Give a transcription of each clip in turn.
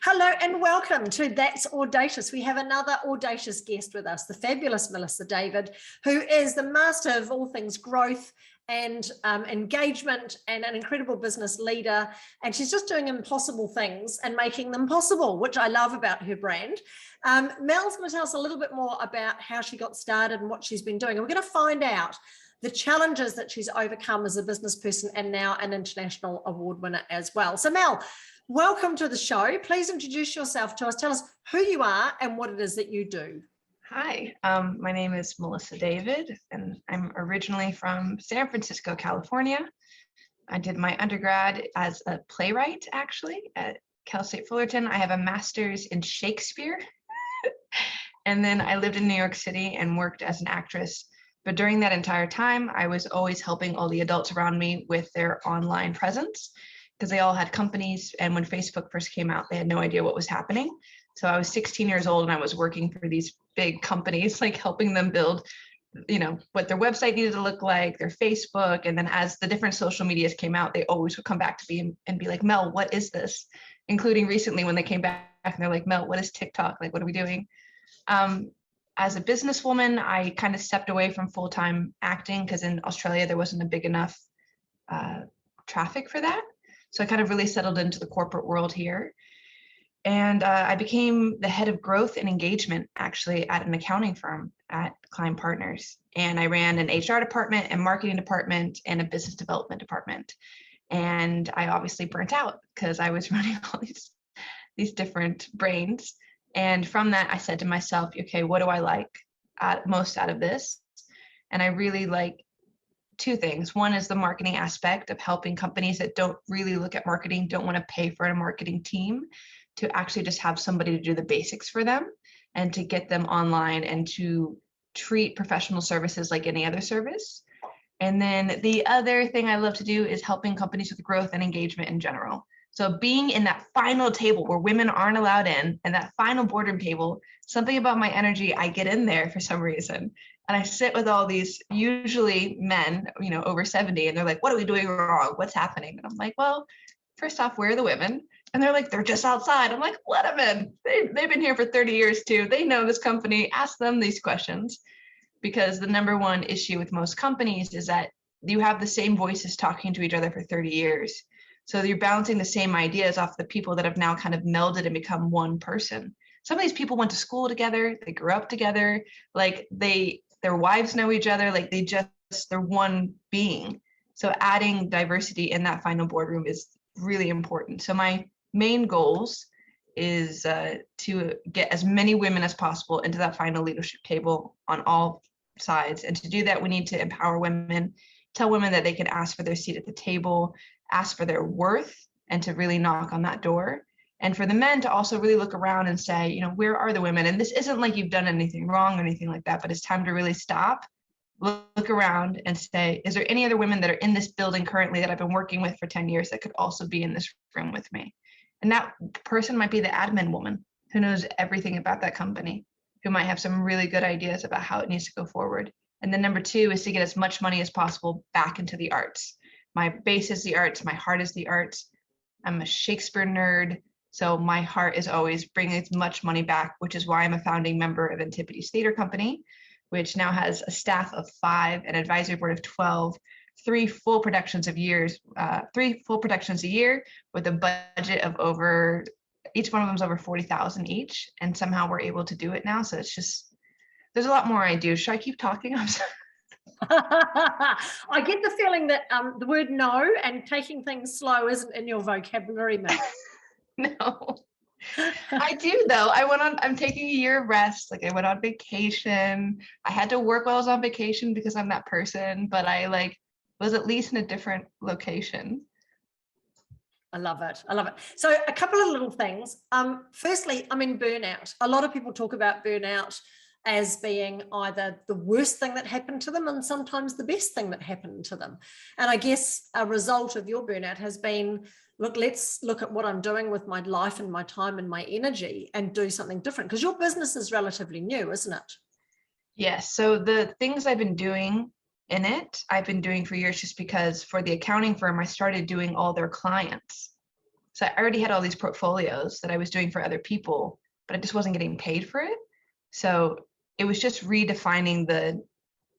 Hello and welcome to That's Audacious. We have another audacious guest with us, the fabulous Mellissa David, who is the master of all things growth and engagement and an incredible business leader. And she's just doing impossible things and making them possible, which I love about her brand. Mel's going to tell us a little bit more about how she got started and what she's been doing. And we're going to find out the challenges that she's overcome as a business person and now an international award winner as well. So Mel, welcome to the show. Please introduce yourself to us. Tell us who you are and what it is that you do. Hi, my name is Mellissa David, and I'm originally from San Francisco, California. I did my undergrad as a playwright, actually, at Cal State Fullerton. I have a master's in Shakespeare. And then I lived in New York City and worked as an actress. But during that entire time, I was always helping all the adults around me with their online presence, because they all had companies. And when Facebook first came out, they had no idea what was happening. So I was 16 years old and I was working for these big companies, like helping them build, what their website needed to look like, their Facebook. And then as the different social medias came out, they always would come back to me and be like, Mel, what is this? Including recently when they came back and they're like, Mel, what is TikTok? Like, what are we doing? As a businesswoman, I kind of stepped away from full-time acting because in Australia, there wasn't a big enough traffic for that. So I kind of really settled into the corporate world here. And I became the head of growth and engagement, actually, at an accounting firm at Klein Partners. And I ran an HR department and marketing department and a business development department. And I obviously burnt out because I was running all these different brains. And from that, I said to myself, okay, what do I like most out of this? And I really like two things. One is the marketing aspect of helping companies that don't really look at marketing, don't want to pay for a marketing team, to actually just have somebody to do the basics for them and to get them online and to treat professional services like any other service. And then the other thing I love to do is helping companies with growth and engagement in general. So being in that final table where women aren't allowed in, and that final boardroom table, something about my energy, I get in there for some reason. And I sit with all these usually men, over 70, and they're like, what are we doing wrong? What's happening? And I'm like, well, first off, where are the women? And they're like, they're just outside. I'm like, let them in. They've been here for 30 years too. They know this company. Ask them these questions. Because the number one issue with most companies is that you have the same voices talking to each other for 30 years. So you're bouncing the same ideas off the people that have now kind of melded and become one person. Some of these people went to school together, they grew up together, like their wives know each other, like they're one being. So adding diversity in that final boardroom is really important. So my main goals is to get as many women as possible into that final leadership table on all sides. And to do that, we need to empower women, tell women that they can ask for their seat at the table, ask for their worth, and to really knock on that door. And for the men to also really look around and say, where are the women? And this isn't like you've done anything wrong or anything like that, but it's time to really stop, look around and say, is there any other women that are in this building currently that I've been working with for 10 years that could also be in this room with me? And that person might be the admin woman who knows everything about that company, who might have some really good ideas about how it needs to go forward. And then number two is to get as much money as possible back into the arts. My base is the arts. My heart is the arts. I'm a Shakespeare nerd. So my heart is always bringing as much money back, which is why I'm a founding member of Antipodes Theater Company, which now has a staff of 5, an advisory board of 12, 3 full productions a year with a budget of each one of them is over 40,000 each. And somehow we're able to do it now. So it's just, there's a lot more I do. Should I keep talking? I'm sorry. I get the feeling that the word no and taking things slow isn't in your vocabulary, Mel. No, I do though. I'm taking a year of rest. Like I went on vacation. I had to work while I was on vacation because I'm that person, but I was at least in a different location. I love it. I love it. So a couple of little things. Firstly, I'm in burnout. A lot of people talk about burnout as being either the worst thing that happened to them and sometimes the best thing that happened to them. And I guess a result of your burnout has been, look, let's look at what I'm doing with my life and my time and my energy and do something different, because your business is relatively new, isn't it? Yes. So the things I've been doing in it, I've been doing for years, just because for the accounting firm, I started doing all their clients. So I already had all these portfolios that I was doing for other people, but I just wasn't getting paid for it. So it was just redefining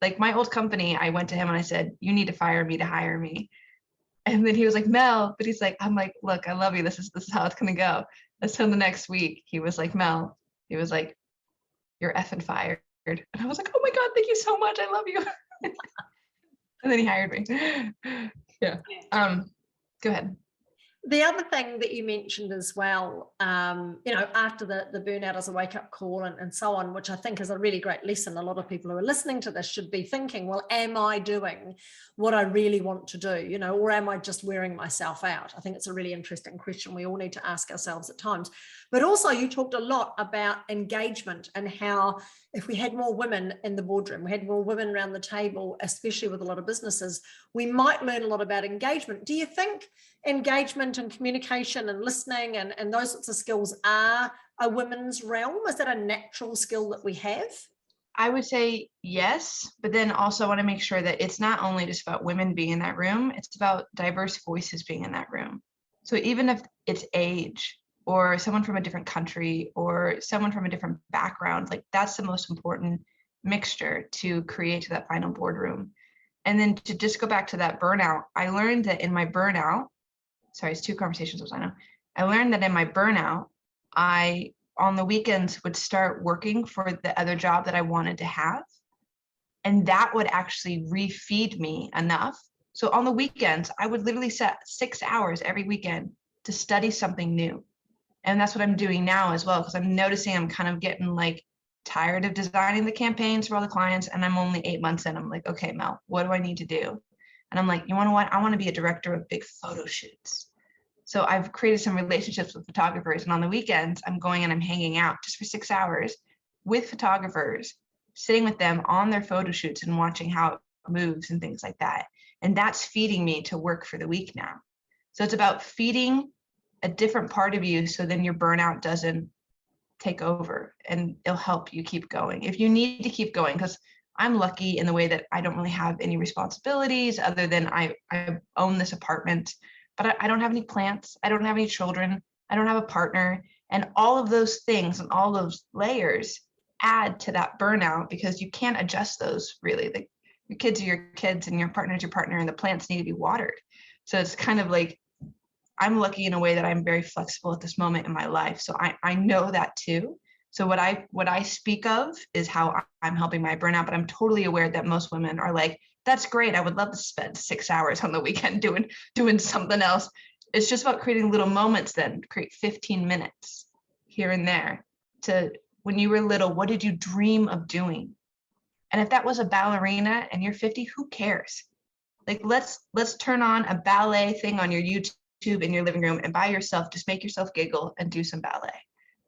like my old company. I went to him and I said, you need to fire me to hire me. And then he was like, Mel, but he's like, I'm like, look, I love you. This is how it's going to go. And so the next week he was like, Mel, he was like, you're effing fired. And I was like, oh my God, thank you so much. I love you. And then he hired me. Yeah. Go ahead. The other thing that you mentioned as well, after the burnout as a wake-up call and so on, which I think is a really great lesson. A lot of people who are listening to this should be thinking, well, am I doing what I really want to do, or am I just wearing myself out? I think it's a really interesting question we all need to ask ourselves at times. But also you talked a lot about engagement and how if we had more women in the boardroom, we had more women around the table, especially with a lot of businesses, we might learn a lot about engagement. Do you think engagement and communication and listening and those sorts of skills are a women's realm? Is that a natural skill that we have? I would say yes, but then also want to make sure that it's not only just about women being in that room, it's about diverse voices being in that room. So even if it's age or someone from a different country or someone from a different background, like that's the most important mixture to create that final boardroom. And then to just go back to that burnout, I learned that in my burnout, sorry, it's two conversations, I know. I learned that in my burnout, I, on the weekends, would start working for the other job that I wanted to have. And that would actually refeed me enough. So on the weekends, I would literally set 6 hours every weekend to study something new. And that's what I'm doing now as well, because I'm noticing I'm kind of getting like tired of designing the campaigns for all the clients. And I'm only 8 months in. I'm like, okay, Mel, what do I need to do? And I'm like, you want to what? I want to be a director of big photo shoots. So I've created some relationships with photographers. And on the weekends, I'm going and I'm hanging out just for 6 hours with photographers, sitting with them on their photo shoots and watching how it moves and things like that. And that's feeding me to work for the week now. So it's about feeding a different part of you so then your burnout doesn't take over and it'll help you keep going. If you need to keep going, because I'm lucky in the way that I don't really have any responsibilities other than I own this apartment, but I don't have any plants. I don't have any children. I don't have a partner. And all of those things and all those layers add to that burnout because you can't adjust those really. Like your kids are your kids and your partner is your partner and the plants need to be watered. So it's kind of like, I'm lucky in a way that I'm very flexible at this moment in my life. So I know that too. So what I speak of is how I'm helping my burnout, but I'm totally aware that most women are like, that's great. I would love to spend 6 hours on the weekend doing something else. It's just about creating little moments then, create 15 minutes here and there to when you were little, what did you dream of doing? And if that was a ballerina and you're 50, who cares? Like, let's turn on a ballet thing on your YouTube in your living room and by yourself, just make yourself giggle and do some ballet.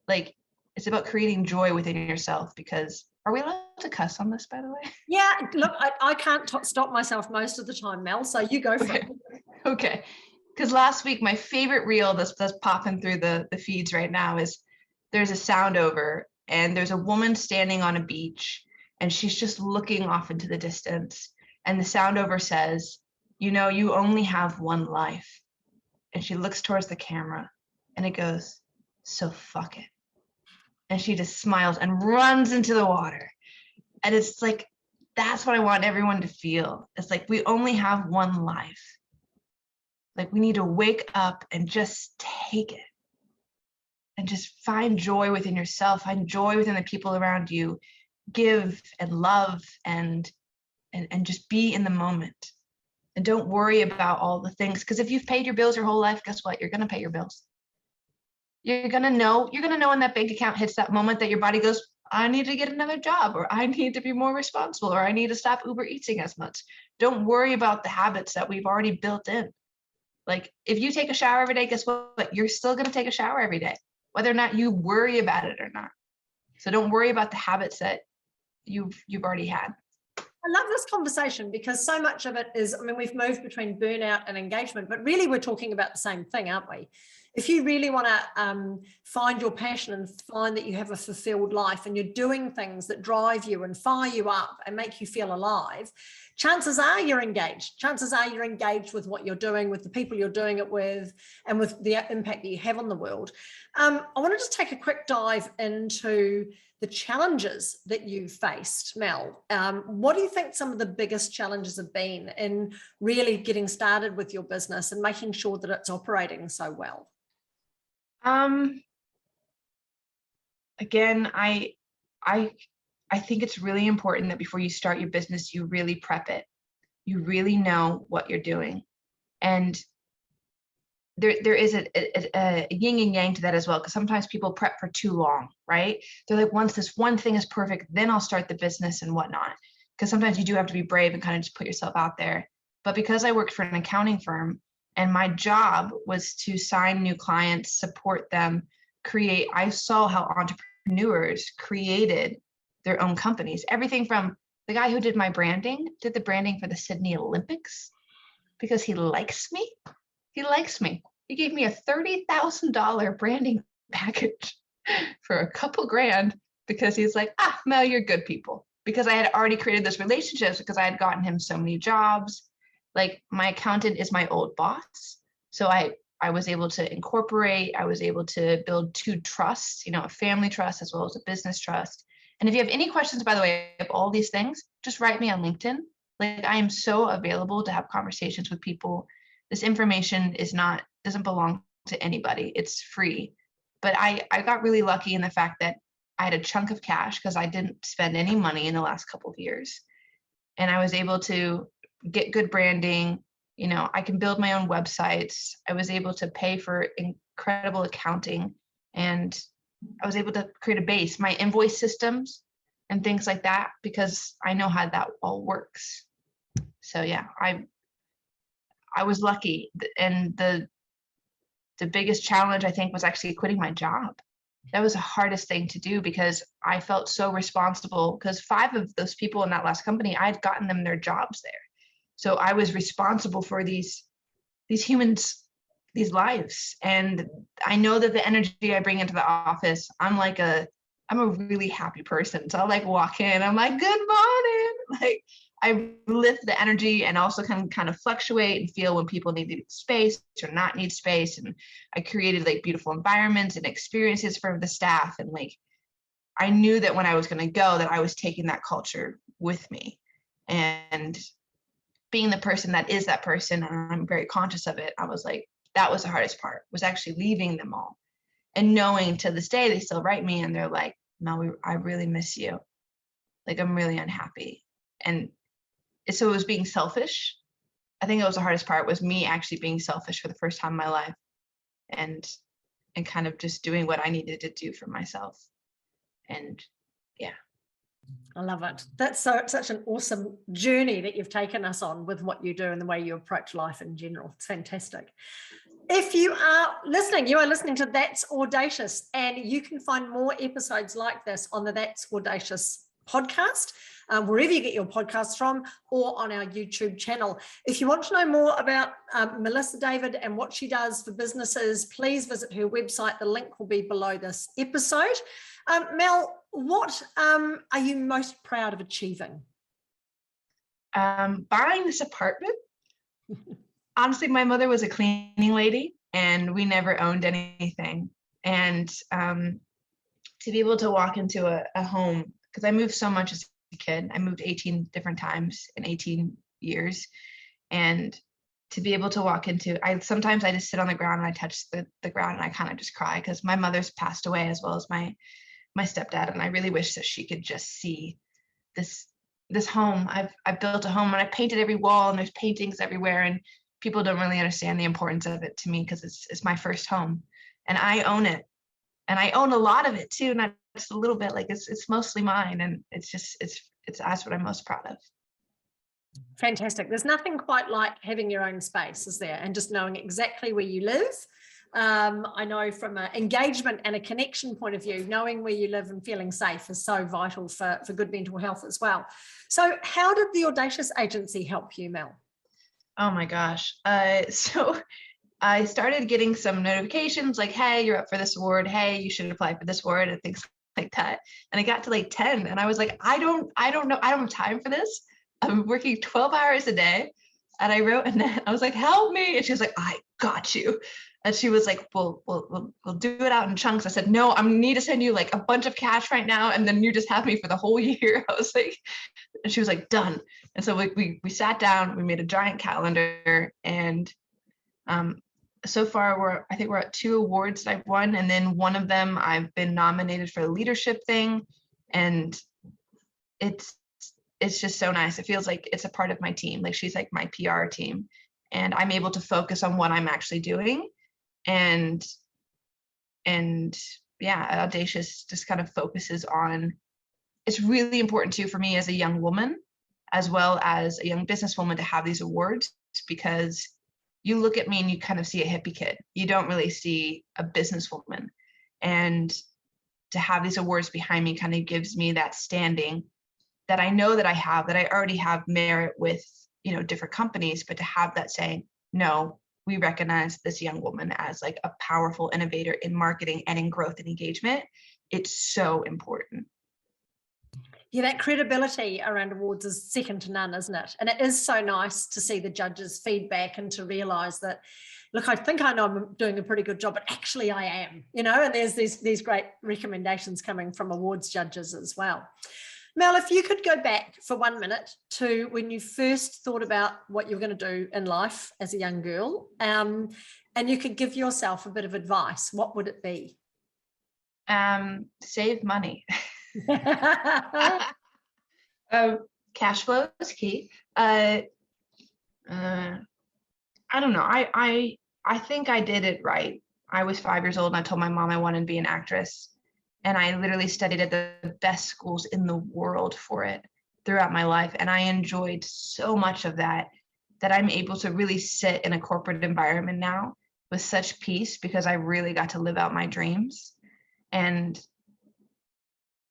Like, it's about creating joy within yourself because are we allowed to cuss on this, by the way? Yeah, look, I can't stop myself most of the time, Mel, so you go for it. Okay. Because last week, my favorite reel that's popping through the feeds right now is there's a sound over and there's a woman standing on a beach and she's just looking off into the distance. And the sound over says, you know, you only have one life. And she looks towards the camera and it goes, so fuck it. And she just smiles and runs into the water. And it's like, that's what I want everyone to feel. It's like, we only have one life. Like we need to wake up and just take it. And just find joy within yourself, find joy within the people around you, give and love and just be in the moment. And don't worry about all the things. Because if you've paid your bills your whole life, guess what? You're going to pay your bills. You're going to know when that bank account hits that moment that your body goes, I need to get another job, or I need to be more responsible, or I need to stop Uber eating as much. Don't worry about the habits that we've already built in. Like if you take a shower every day, guess what? You're still going to take a shower every day, whether or not you worry about it or not. So don't worry about the habits that you've already had. I love this conversation because so much of it is, I mean, we've moved between burnout and engagement, but really we're talking about the same thing, aren't we? If you really want to find your passion and find that you have a fulfilled life and you're doing things that drive you and fire you up and make you feel alive, chances are you're engaged. Chances are you're engaged with what you're doing, with the people you're doing it with, and with the impact that you have on the world. I want to just take a quick dive into the challenges that you faced, Mel. What do you think some of the biggest challenges have been in really getting started with your business and making sure that it's operating so well? Again, I think it's really important that before you start your business, you really prep it. You really know what you're doing. And there is a yin and yang to that as well, because sometimes people prep for too long, right? They're like, once this one thing is perfect, then I'll start the business and whatnot. Because sometimes you do have to be brave and kind of just put yourself out there. But because I worked for an accounting firm and my job was to sign new clients, support them, I saw how entrepreneurs created their own companies. Everything from the guy who did my branding, did the branding for the Sydney Olympics because he likes me. He likes me. He gave me a $30,000 branding package for a couple grand because he's like, Mel, you're good people. Because I had already created this relationship because I had gotten him so many jobs. Like my accountant is my old boss. So I was able to incorporate, I was able to build 2 trusts, a family trust as well as a business trust. And if you have any questions, by the way, of all these things, just write me on LinkedIn. Like I am so available to have conversations with people. This information doesn't belong to anybody. It's free. But I got really lucky in the fact that I had a chunk of cash because I didn't spend any money in the last couple of years. And I was able to get good branding. I can build my own websites. I was able to pay for incredible accounting, and I was able to create a base, my invoice systems and things like that, because I know how that all works. So yeah, I was lucky. And the biggest challenge I think was actually quitting my job. That was the hardest thing to do because I felt so responsible, because 5 of those people in that last company, I had gotten them their jobs there. So I was responsible for these humans, these lives. And I know that the energy I bring into the office, I'm a really happy person. So I walk in, I'm like, good morning. I lift the energy and also can kind of fluctuate and feel when people need space or not need space. And I created beautiful environments and experiences for the staff. And I knew that when I was going to go, that I was taking that culture with me. And being the person that is that person, and I'm very conscious of it, I was like, that was the hardest part, was actually leaving them all. And knowing to this day, they still write me and they're like, Mel, I really miss you. I'm really unhappy. And so it was being selfish. I think it was the hardest part, was me actually being selfish for the first time in my life and kind of just doing what I needed to do for myself. And yeah. I love it. That's such an awesome journey that you've taken us on with what you do and the way you approach life in general. It's fantastic. If you are listening to That's Audacious, and you can find more episodes like this on the That's Audacious podcast, wherever you get your podcasts from, or on our YouTube channel. If you want to know more about Mellissa David and what she does for businesses, please visit her website. The link will be below this episode. Mel, what are you most proud of achieving? Buying this apartment. Honestly, my mother was a cleaning lady and we never owned anything. And to be able to walk into a home, because I moved so much as a kid. I moved 18 different times in 18 years. And to be able to walk into, sometimes I just sit on the ground and I touch the ground and I kind of just cry, because my mother's passed away as well as my stepdad. And I really wish that she could just see this home. I've built a home and I painted every wall and there's paintings everywhere, and people don't really understand the importance of it to me because it's my first home and I own it, and I own a lot of it too, not just a little bit. It's mostly mine, and that's what I'm most proud of. Fantastic. There's nothing quite like having your own space, is there? And just knowing exactly where you live. I know from an engagement and a connection point of view, knowing where you live and feeling safe is so vital for good mental health as well. So how did the Audacious agency help you, Mel? Oh my gosh. So I started getting some notifications like, hey, you're up for this award. Hey, you should apply for this award and things like that. And I got to like 10 and I was like, I don't know. I don't have time for this. I'm working 12 hours a day. And I wrote Annette, I was like, help me. And she was like, I got you. And she was like, we'll do it out in chunks. I said, no, I need to send you like a bunch of cash right now. And then you just have me for the whole year. I was like, and she was like, done. And so we sat down, we made a giant calendar, and so far I think we're at 2 awards that I've won. And then one of them I've been nominated for the leadership thing. And it's just so nice. It feels like it's a part of my team. Like she's like my PR team, and I'm able to focus on what I'm actually doing. And yeah, Audacious just kind of focuses on, it's really important too for me as a young woman, as well as a young businesswoman, to have these awards, because you look at me and you kind of see a hippie kid. You don't really see a businesswoman. And to have these awards behind me kind of gives me that standing that I know that I already have merit with, different companies, but to have that saying, no, we recognize this young woman as like a powerful innovator in marketing and in growth and engagement. It's so important. Yeah, that credibility around awards is second to none, isn't it? And it is so nice to see the judges' feedback and to realise that, look, I think I know I'm doing a pretty good job, but actually I am, and there's these great recommendations coming from awards judges as well. Mel, if you could go back for 1 minute to when you first thought about what you were going to do in life as a young girl, and you could give yourself a bit of advice, what would it be? Save money. Cash flow is key. I don't know. I think I did it right. I was 5 years old and I told my mom I wanted to be an actress. And I literally studied at the best schools in the world for it throughout my life. And I enjoyed so much of that I'm able to really sit in a corporate environment now with such peace, because I really got to live out my dreams. And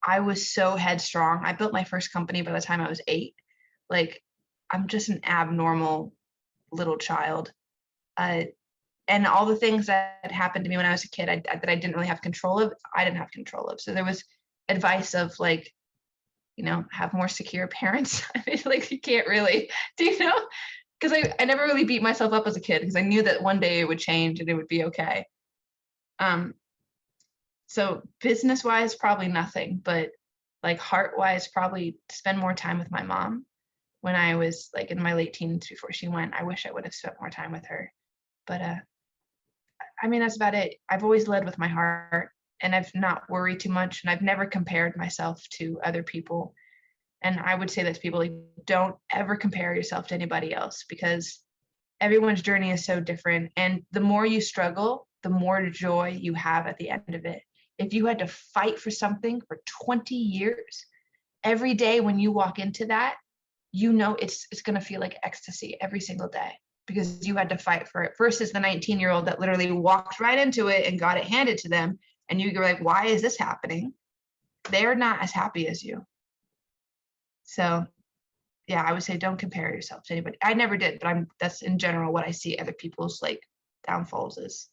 I was so headstrong. I built my first company by the time I was 8. Like, I'm just an abnormal little child. And all the things that happened to me when I was a kid that I didn't really have control of, I didn't have control of. So there was advice of like, have more secure parents. I mean, like, you can't really, because I never really beat myself up as a kid, because I knew that one day it would change and it would be okay. So business-wise, probably nothing, but like heart-wise, probably spend more time with my mom. When I was like in my late teens before she went, I wish I would have spent more time with her. But I mean, that's about it. I've always led with my heart, and I've not worried too much, and I've never compared myself to other people. And I would say that to people, like, don't ever compare yourself to anybody else, because everyone's journey is so different. And the more you struggle, the more joy you have at the end of it. If you had to fight for something for 20 years, every day when you walk into that, it's going to feel like ecstasy every single day, because you had to fight for it, versus the 19-year-old that literally walked right into it and got it handed to them. And you're like, why is this happening? They're not as happy as you. So yeah, I would say don't compare yourself to anybody. I never did, but that's in general what I see other people's like downfalls is.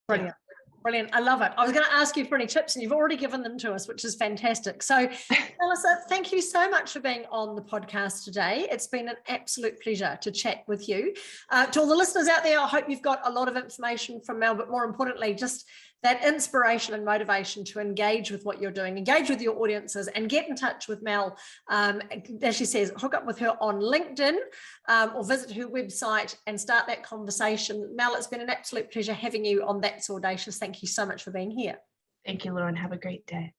Brilliant. Yeah. Brilliant. I love it. I was going to ask you for any tips, and you've already given them to us, which is fantastic. So, Mellissa, thank you so much for being on the podcast today. It's been an absolute pleasure to chat with you. To all the listeners out there, I hope you've got a lot of information from Mel, but more importantly, just that inspiration and motivation to engage with what you're doing, engage with your audiences, and get in touch with Mel. As she says, hook up with her on LinkedIn or visit her website and start that conversation. Mel, it's been an absolute pleasure having you on That's Audacious. Thank you so much for being here. Thank you, Lauren. Have a great day.